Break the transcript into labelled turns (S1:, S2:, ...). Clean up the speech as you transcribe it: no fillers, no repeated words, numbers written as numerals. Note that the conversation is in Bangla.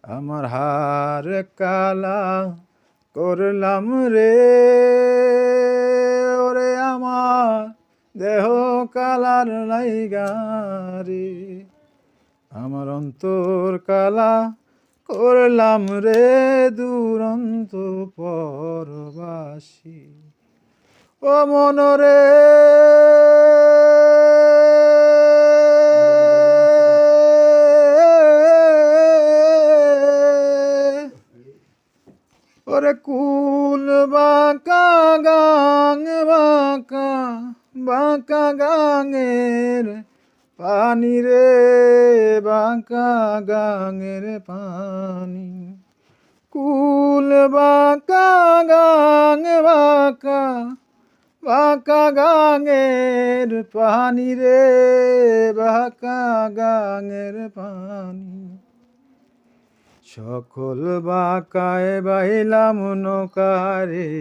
S1: আমার হার কালা করলাম রে, ওরে আমার দেহ কালার লাইগা রে, আমার অন্তর কালা করলাম রে দুরন্ত পরবাসী। ও মনরে ওরে কুল বাঁকা গাং বাঁকা বাঁকা গাঙের পানি রে, বাঁকা গাঙের পানি, কুল বাঁকা গাং বাঁকা বাঁকা গাঙের পানি রে, বাঁকা গাঙের পানি। সকল বাঁকায় বাইলাম নৌকারে,